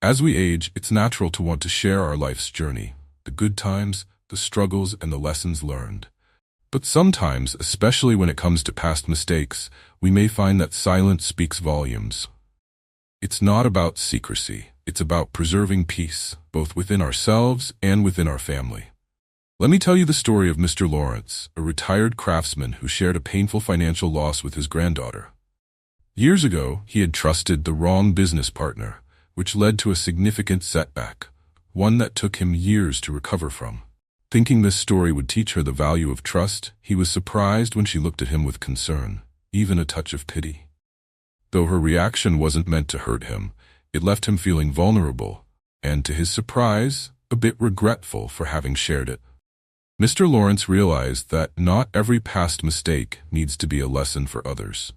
As we age, it's natural to want to share our life's journey, the good times, the struggles, and the lessons learned. But sometimes, especially when it comes to past mistakes, we may find that silence speaks volumes. It's not about secrecy. It's about preserving peace, both within ourselves and within our family. Let me tell you the story of Mr. Lawrence, a retired craftsman who shared a painful financial loss with his granddaughter. Years ago, he had trusted the wrong business partner, which led to a significant setback, one that took him years to recover from. Thinking this story would teach her the value of trust, he was surprised when she looked at him with concern, even a touch of pity. Though her reaction wasn't meant to hurt him, it left him feeling vulnerable, and to his surprise, a bit regretful for having shared it. Mr. Lawrence realized that not every past mistake needs to be a lesson for others.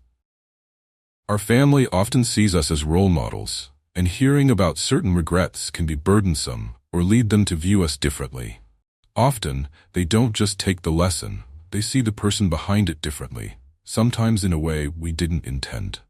Our family often sees us as role models, and hearing about certain regrets can be burdensome or lead them to view us differently. Often, they don't just take the lesson, they see the person behind it differently, sometimes in a way we didn't intend.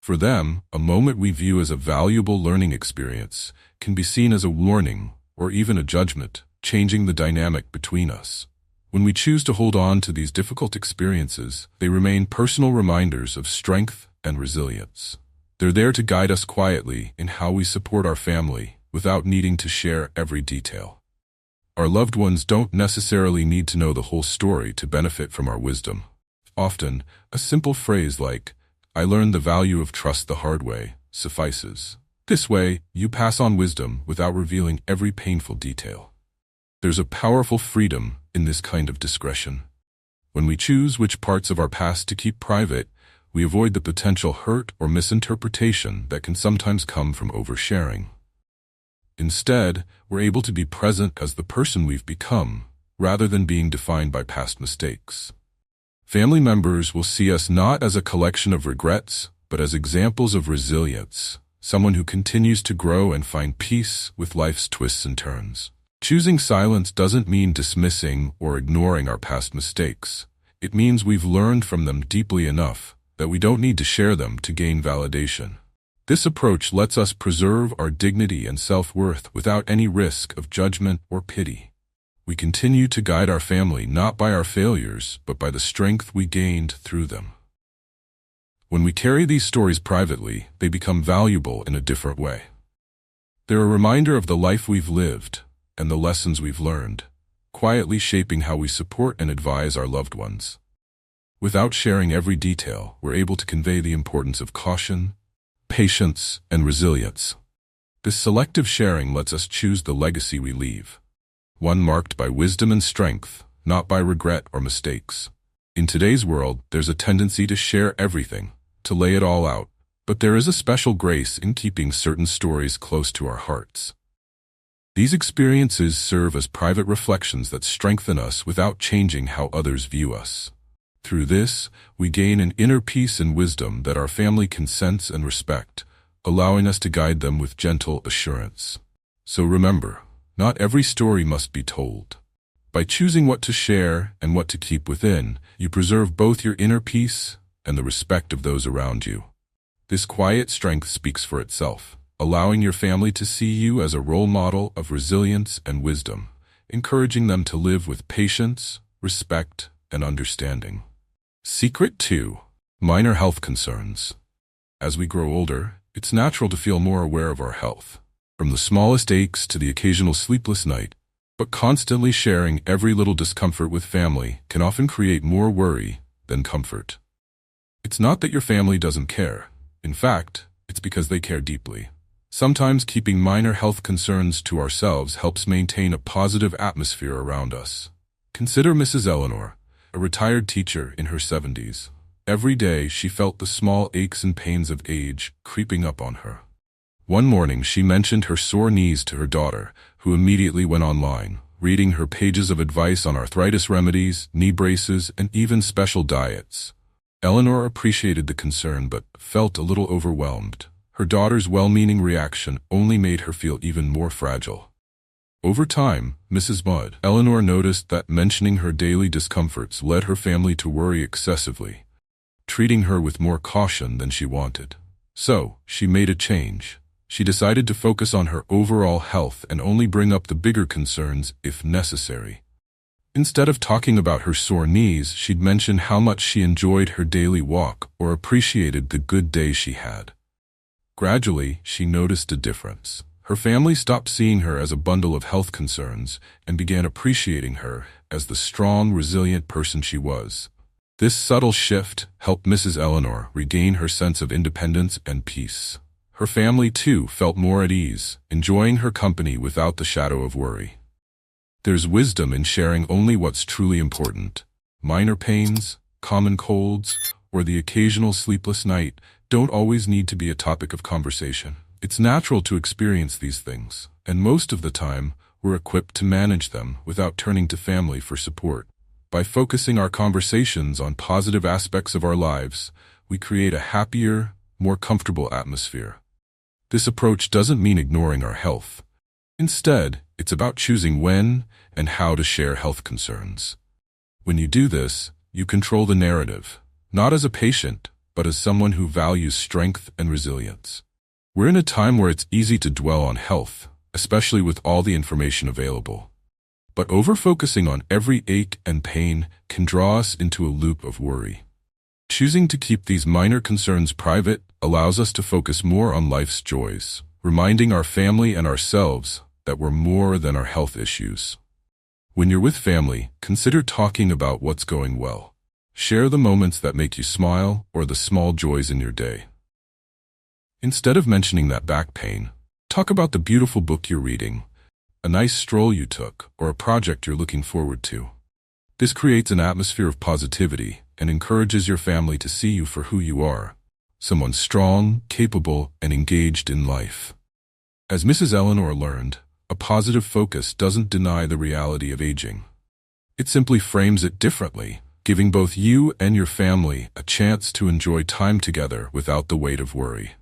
For them, a moment we view as a valuable learning experience can be seen as a warning or even a judgment, changing the dynamic between us. When we choose to hold on to these difficult experiences, they remain personal reminders of strength and resilience. They're there to guide us quietly in how we support our family without needing to share every detail. Our loved ones don't necessarily need to know the whole story to benefit from our wisdom. Often, a simple phrase like, "I learned the value of trust the hard way," suffices. This way, you pass on wisdom without revealing every painful detail. There's a powerful freedom in this kind of discretion. When we choose which parts of our past to keep private, we avoid the potential hurt or misinterpretation that can sometimes come from oversharing. Instead, we're able to be present as the person we've become, rather than being defined by past mistakes. Family members will see us not as a collection of regrets, but as examples of resilience, someone who continues to grow and find peace with life's twists and turns. Choosing silence doesn't mean dismissing or ignoring our past mistakes. It means we've learned from them deeply enough that we don't need to share them to gain validation. This approach lets us preserve our dignity and self-worth without any risk of judgment or pity. We continue to guide our family not by our failures, but by the strength we gained through them. When we carry these stories privately, they become valuable in a different way. They're a reminder of the life we've lived and the lessons we've learned, quietly shaping how we support and advise our loved ones. Without sharing every detail, we're able to convey the importance of caution, patience, and resilience. This selective sharing lets us choose the legacy we leave, one marked by wisdom and strength, not by regret or mistakes. In today's world, there's a tendency to share everything, to lay it all out, but there is a special grace in keeping certain stories close to our hearts. These experiences serve as private reflections that strengthen us without changing how others view us. Through this, we gain an inner peace and wisdom that our family can sense and respect, allowing us to guide them with gentle assurance. So remember, not every story must be told. By choosing what to share and what to keep within, you preserve both your inner peace and the respect of those around you. This quiet strength speaks for itself, allowing your family to see you as a role model of resilience and wisdom, encouraging them to live with patience, respect, and understanding. Secret 2. Minor health concerns. As we grow older, it's natural to feel more aware of our health, from the smallest aches to the occasional sleepless night, but constantly sharing every little discomfort with family can often create more worry than comfort. It's not that your family doesn't care. In fact, it's because they care deeply. Sometimes keeping minor health concerns to ourselves helps maintain a positive atmosphere around us. Consider Mrs. Eleanor, a retired teacher in her 70s. Every day she felt the small aches and pains of age creeping up on her. One morning she mentioned her sore knees to her daughter, who immediately went online, reading her pages of advice on arthritis remedies, knee braces, and even special diets. Eleanor appreciated the concern but felt a little overwhelmed. Her daughter's well-meaning reaction only made her feel even more fragile. Over time, Mrs. Mudd, Eleanor noticed that mentioning her daily discomforts led her family to worry excessively, treating her with more caution than she wanted. So, she made a change. She decided to focus on her overall health and only bring up the bigger concerns if necessary. Instead of talking about her sore knees, she'd mention how much she enjoyed her daily walk or appreciated the good day she had. Gradually, she noticed a difference. Her family stopped seeing her as a bundle of health concerns and began appreciating her as the strong, resilient person she was. This subtle shift helped Mrs. Eleanor regain her sense of independence and peace. Her family, too, felt more at ease, enjoying her company without the shadow of worry. There's wisdom in sharing only what's truly important. Minor pains, common colds, or the occasional sleepless night don't always need to be a topic of conversation. It's natural to experience these things, and most of the time, we're equipped to manage them without turning to family for support. By focusing our conversations on positive aspects of our lives, we create a happier, more comfortable atmosphere. This approach doesn't mean ignoring our health. Instead, it's about choosing when and how to share health concerns. When you do this, you control the narrative, not as a patient, but as someone who values strength and resilience. We're in a time where it's easy to dwell on health, especially with all the information available. But over-focusing on every ache and pain can draw us into a loop of worry. Choosing to keep these minor concerns private allows us to focus more on life's joys, reminding our family and ourselves that we're more than our health issues. When you're with family, consider talking about what's going well. Share the moments that make you smile or the small joys in your day. Instead of mentioning that back pain, talk about the beautiful book you're reading, a nice stroll you took, or a project you're looking forward to. This creates an atmosphere of positivity and encourages your family to see you for who you are, someone strong, capable, and engaged in life. As Mrs. Eleanor learned, a positive focus doesn't deny the reality of aging. It simply frames it differently, giving both you and your family a chance to enjoy time together without the weight of worry.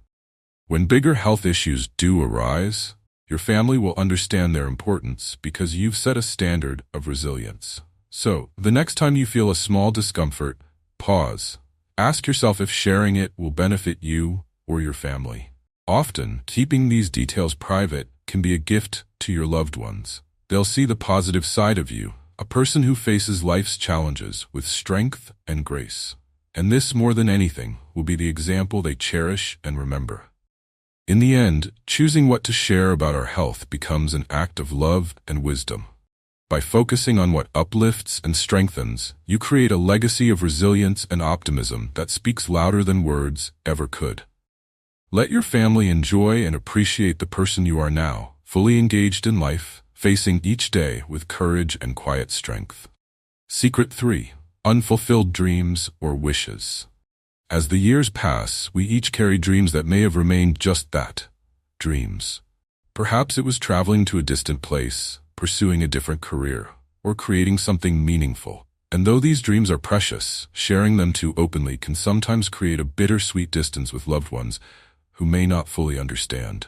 When bigger health issues do arise, your family will understand their importance because you've set a standard of resilience. So, the next time you feel a small discomfort, pause. Ask yourself if sharing it will benefit you or your family. Often, keeping these details private can be a gift to your loved ones. They'll see the positive side of you, a person who faces life's challenges with strength and grace. And this, more than anything, will be the example they cherish and remember. In the end, choosing what to share about our health becomes an act of love and wisdom. By focusing on what uplifts and strengthens, you create a legacy of resilience and optimism that speaks louder than words ever could. Let your family enjoy and appreciate the person you are now, fully engaged in life, facing each day with courage and quiet strength. Secret 3. Unfulfilled dreams or wishes. As the years pass, we each carry dreams that may have remained just that, dreams. Perhaps it was traveling to a distant place, pursuing a different career, or creating something meaningful. And though these dreams are precious, sharing them too openly can sometimes create a bittersweet distance with loved ones who may not fully understand.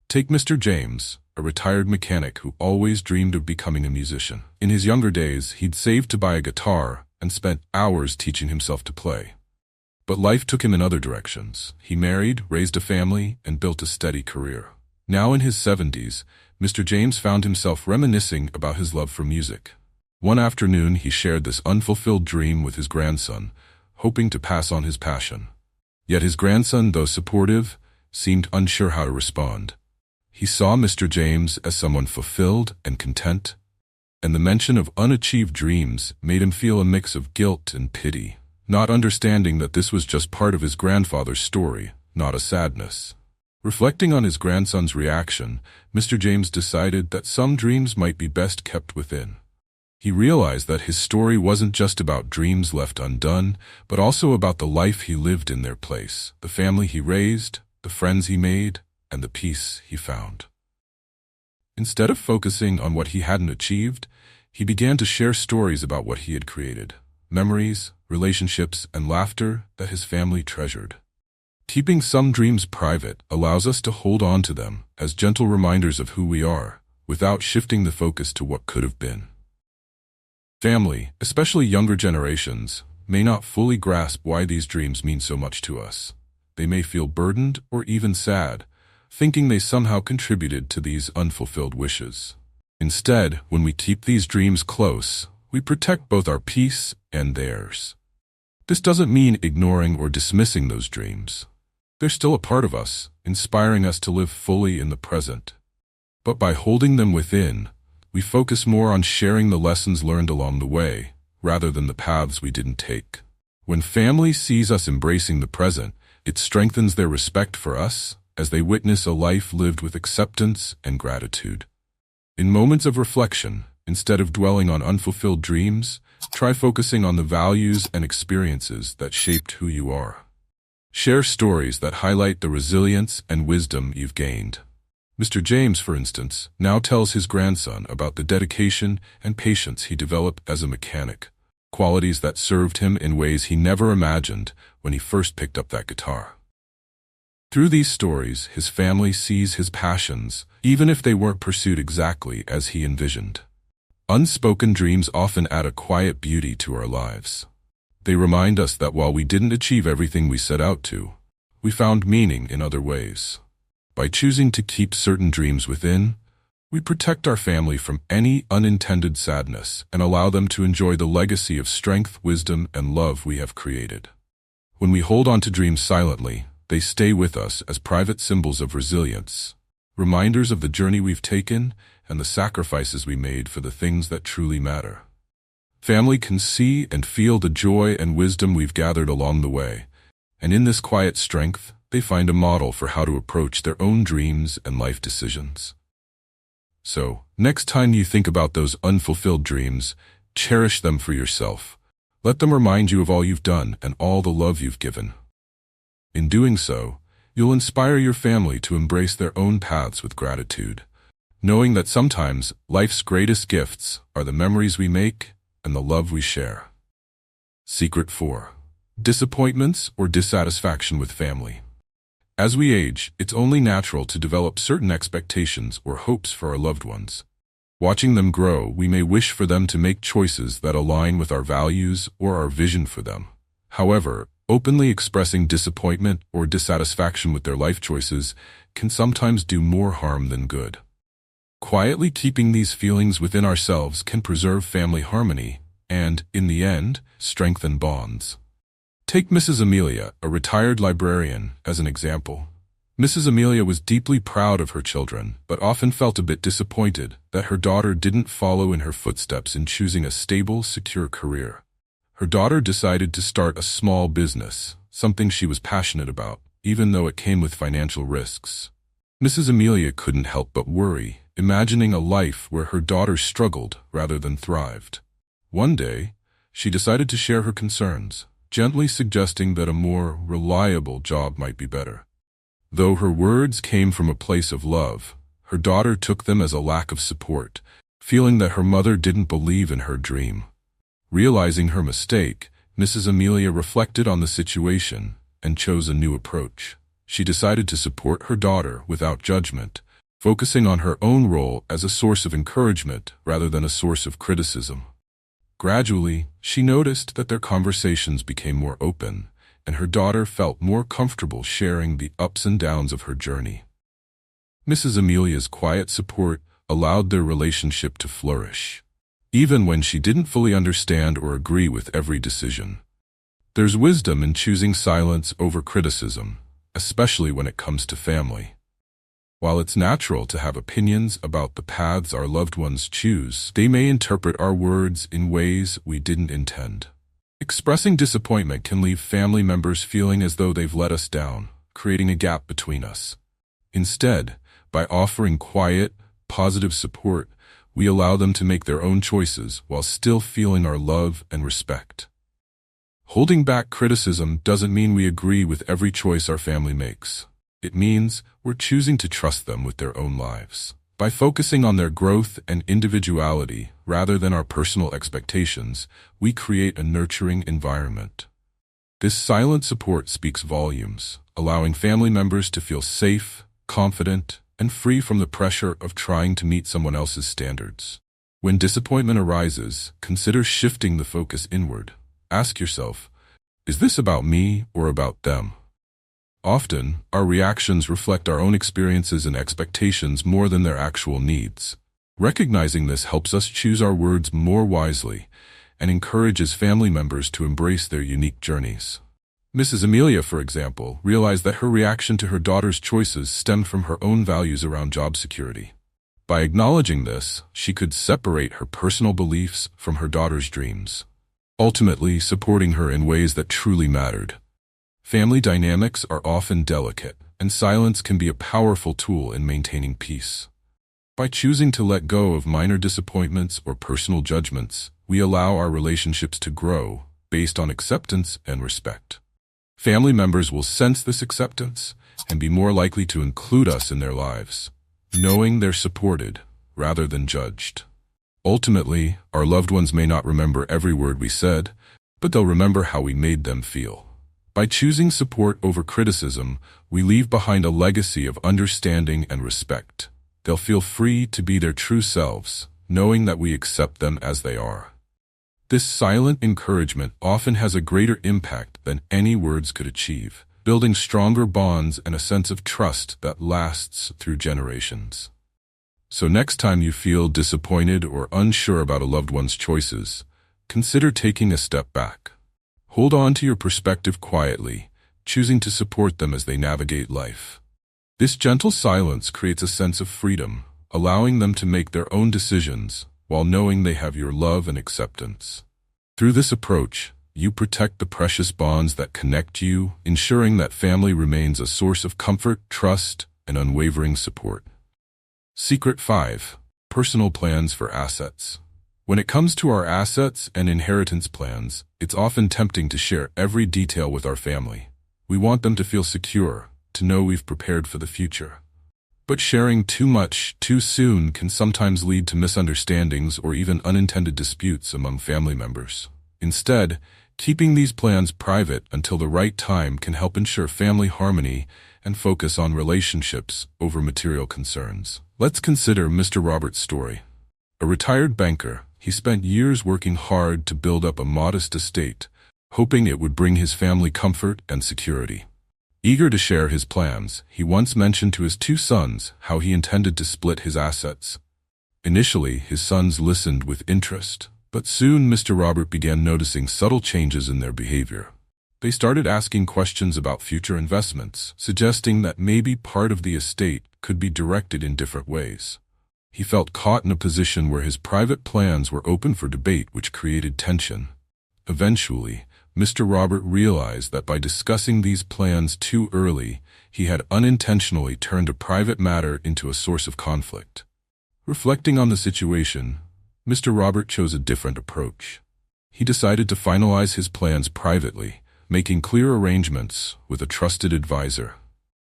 Take Mr. James, a retired mechanic who always dreamed of becoming a musician. In his younger days, he'd saved to buy a guitar and spent hours teaching himself to play. But life took him in other directions. He married, raised a family, and built a steady career. Now in his 70s, Mr. James found himself reminiscing about his love for music. One afternoon, he shared this unfulfilled dream with his grandson, hoping to pass on his passion. Yet his grandson, though supportive, seemed unsure how to respond. He saw Mr. James as someone fulfilled and content, and the mention of unachieved dreams made him feel a mix of guilt and pity, not understanding that this was just part of his grandfather's story, not a sadness. Reflecting on his grandson's reaction, Mr. James decided that some dreams might be best kept within. He realized that his story wasn't just about dreams left undone, but also about the life he lived in their place, the family he raised, the friends he made, and the peace he found. Instead of focusing on what he hadn't achieved, he began to share stories about what he had created, memories, relationships, and laughter that his family treasured. Keeping some dreams private allows us to hold on to them as gentle reminders of who we are, without shifting the focus to what could have been. Family, especially younger generations, may not fully grasp why these dreams mean so much to us. They may feel burdened or even sad, thinking they somehow contributed to these unfulfilled wishes. Instead, when we keep these dreams close, we protect both our peace and theirs. This doesn't mean ignoring or dismissing those dreams. They're still a part of us, inspiring us to live fully in the present. But by holding them within, we focus more on sharing the lessons learned along the way, rather than the paths we didn't take. When family sees us embracing the present, it strengthens their respect for us as they witness a life lived with acceptance and gratitude. In moments of reflection, instead of dwelling on unfulfilled dreams, try focusing on the values and experiences that shaped who you are. Share stories that highlight the resilience and wisdom you've gained. Mr. James, for instance, now tells his grandson about the dedication and patience he developed as a mechanic, qualities that served him in ways he never imagined when he first picked up that guitar. Through these stories, his family sees his passions, even if they weren't pursued exactly as he envisioned. Unspoken dreams often add a quiet beauty to our lives. They remind us that while we didn't achieve everything we set out to, we found meaning in other ways. By choosing to keep certain dreams within, we protect our family from any unintended sadness and allow them to enjoy the legacy of strength, wisdom, and love we have created. When we hold on to dreams silently, they stay with us as private symbols of resilience, reminders of the journey we've taken and the sacrifices we made for the things that truly matter. Family can see and feel the joy and wisdom we've gathered along the way, and in this quiet strength, they find a model for how to approach their own dreams and life decisions. So, next time you think about those unfulfilled dreams, cherish them for yourself. Let them remind you of all you've done and all the love you've given. In doing so, you'll inspire your family to embrace their own paths with gratitude, knowing that sometimes life's greatest gifts are the memories we make and the love we share. Secret 4. Disappointments or dissatisfaction with family. As we age, it's only natural to develop certain expectations or hopes for our loved ones. Watching them grow, we may wish for them to make choices that align with our values or our vision for them. However, openly expressing disappointment or dissatisfaction with their life choices can sometimes do more harm than good. Quietly keeping these feelings within ourselves can preserve family harmony and, in the end, strengthen bonds. Take Mrs. Amelia, a retired librarian, as an example. Mrs. Amelia was deeply proud of her children, but often felt a bit disappointed that her daughter didn't follow in her footsteps in choosing a stable, secure career. Her daughter decided to start a small business, something she was passionate about, even though it came with financial risks. Mrs. Amelia couldn't help but worry, imagining a life where her daughter struggled rather than thrived. One day, she decided to share her concerns, gently suggesting that a more reliable job might be better. Though her words came from a place of love, her daughter took them as a lack of support, feeling that her mother didn't believe in her dream. Realizing her mistake, Mrs. Amelia reflected on the situation and chose a new approach. She decided to support her daughter without judgment, focusing on her own role as a source of encouragement rather than a source of criticism. Gradually, she noticed that their conversations became more open, and her daughter felt more comfortable sharing the ups and downs of her journey. Mrs. Amelia's quiet support allowed their relationship to flourish, even when she didn't fully understand or agree with every decision. There's wisdom in choosing silence over criticism, especially when it comes to family. While it's natural to have opinions about the paths our loved ones choose, they may interpret our words in ways we didn't intend. Expressing disappointment can leave family members feeling as though they've let us down, creating a gap between us. Instead, by offering quiet, positive support, we allow them to make their own choices while still feeling our love and respect. Holding back criticism doesn't mean we agree with every choice our family makes. It means we're choosing to trust them with their own lives. By focusing on their growth and individuality rather than our personal expectations, we create a nurturing environment. This silent support speaks volumes, allowing family members to feel safe, confident, and free from the pressure of trying to meet someone else's standards. When disappointment arises, consider shifting the focus inward. Ask yourself, is this about me or about them? Often, our reactions reflect our own experiences and expectations more than their actual needs. Recognizing this helps us choose our words more wisely and encourages family members to embrace their unique journeys. Mrs. Amelia, for example, realized that her reaction to her daughter's choices stemmed from her own values around job security. By acknowledging this, she could separate her personal beliefs from her daughter's dreams, ultimately supporting her in ways that truly mattered. Family dynamics are often delicate, and silence can be a powerful tool in maintaining peace. By choosing to let go of minor disappointments or personal judgments, we allow our relationships to grow based on acceptance and respect. Family members will sense this acceptance and be more likely to include us in their lives, knowing they're supported rather than judged. Ultimately, our loved ones may not remember every word we said, but they'll remember how we made them feel. By choosing support over criticism, we leave behind a legacy of understanding and respect. They'll feel free to be their true selves, knowing that we accept them as they are. This silent encouragement often has a greater impact than any words could achieve, building stronger bonds and a sense of trust that lasts through generations. So next time you feel disappointed or unsure about a loved one's choices, consider taking a step back. Hold on to your perspective quietly, choosing to support them as they navigate life. This gentle silence creates a sense of freedom, allowing them to make their own decisions while knowing they have your love and acceptance. Through this approach, you protect the precious bonds that connect you, ensuring that family remains a source of comfort, trust, and unwavering support. Secret 5. Personal plans for assets. When it comes to our assets and inheritance plans, it's often tempting to share every detail with our family. We want them to feel secure, to know we've prepared for the future. But sharing too much too soon can sometimes lead to misunderstandings or even unintended disputes among family members. Instead, keeping these plans private until the right time can help ensure family harmony and focus on relationships over material concerns. Let's consider Mr. Robert's story. A retired banker, he spent years working hard to build up a modest estate, hoping it would bring his family comfort and security. Eager to share his plans, he once mentioned to his 2 sons how he intended to split his assets. Initially, his sons listened with interest, but soon Mr. Robert began noticing subtle changes in their behavior. They started asking questions about future investments, suggesting that maybe part of the estate could be directed in different ways. He felt caught in a position where his private plans were open for debate, which created tension. Eventually, Mr. Robert realized that by discussing these plans too early, he had unintentionally turned a private matter into a source of conflict. Reflecting on the situation, Mr. Robert chose a different approach. He decided to finalize his plans privately, making clear arrangements with a trusted advisor.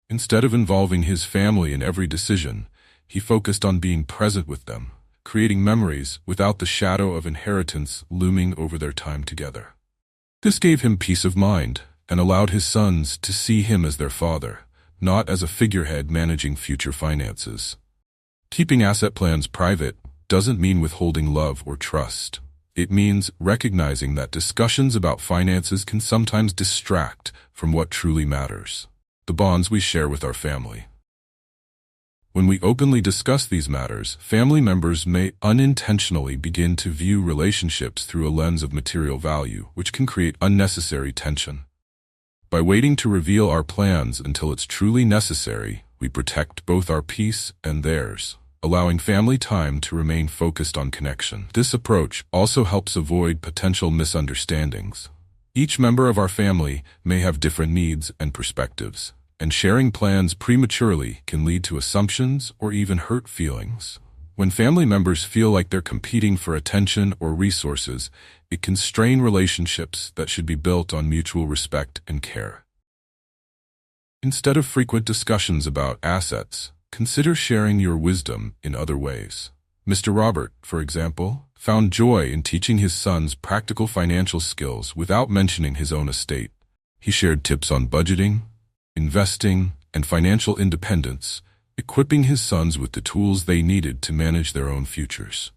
Instead of involving his family in every decision, he focused on being present with them, creating memories without the shadow of inheritance looming over their time together. This gave him peace of mind and allowed his sons to see him as their father, not as a figurehead managing future finances. Keeping asset plans private doesn't mean withholding love or trust. It means recognizing that discussions about finances can sometimes distract from what truly matters: the bonds we share with our family. When we openly discuss these matters, family members may unintentionally begin to view relationships through a lens of material value, which can create unnecessary tension. By waiting to reveal our plans until it's truly necessary, we protect both our peace and theirs, allowing family time to remain focused on connection. This approach also helps avoid potential misunderstandings. Each member of our family may have different needs and perspectives, and sharing plans prematurely can lead to assumptions or even hurt feelings. When family members feel like they're competing for attention or resources, it can strain relationships that should be built on mutual respect and care. Instead of frequent discussions about assets, consider sharing your wisdom in other ways. Mr. Robert, for example, found joy in teaching his sons practical financial skills without mentioning his own estate. He shared tips on budgeting, investing, and financial independence, equipping his sons with the tools they needed to manage their own futures.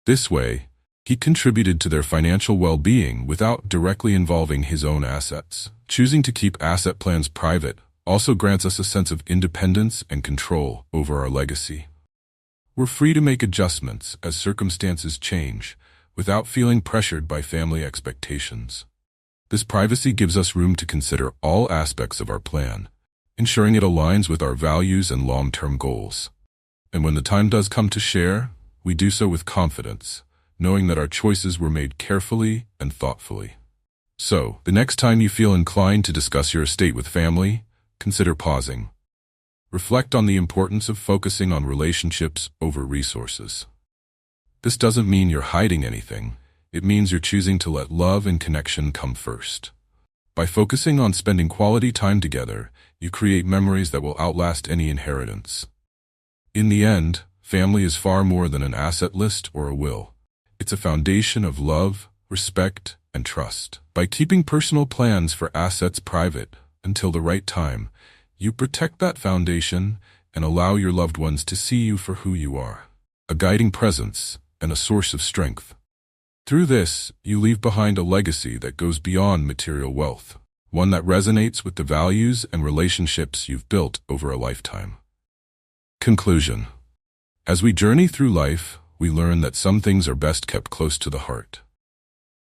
This way, he contributed to their financial well-being without directly involving his own assets. Choosing to keep asset plans private also grants us a sense of independence and control over our legacy. We're free to make adjustments as circumstances change, without feeling pressured by family expectations. This privacy gives us room to consider all aspects of our plan, ensuring it aligns with our values and long-term goals. And when the time does come to share, we do so with confidence, knowing that our choices were made carefully and thoughtfully. So, the next time you feel inclined to discuss your estate with family, consider pausing. Reflect on the importance of focusing on relationships over resources. This doesn't mean you're hiding anything. It means you're choosing to let love and connection come first. By focusing on spending quality time together, you create memories that will outlast any inheritance. In the end, family is far more than an asset list or a will. It's a foundation of love, respect, and trust. By keeping personal plans for assets private until the right time, you protect that foundation and allow your loved ones to see you for who you are, a guiding presence and a source of strength. Through this, you leave behind a legacy that goes beyond material wealth, one that resonates with the values and relationships you've built over a lifetime. Conclusion. As we journey through life, we learn that some things are best kept close to the heart.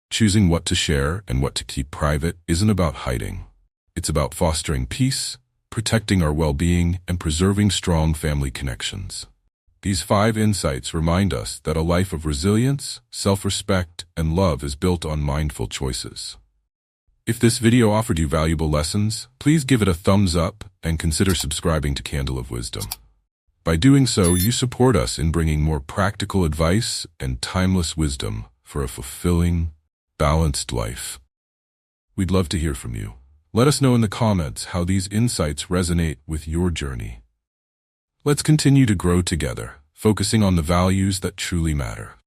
Choosing what to share and what to keep private isn't about hiding. It's about fostering peace, protecting our well-being, and preserving strong family connections. These 5 insights remind us that a life of resilience, self-respect, and love is built on mindful choices. If this video offered you valuable lessons, please give it a thumbs up and consider subscribing to Candle of Wisdom. By doing so, you support us in bringing more practical advice and timeless wisdom for a fulfilling, balanced life. We'd love to hear from you. Let us know in the comments how these insights resonate with your journey. Let's continue to grow together, focusing on the values that truly matter.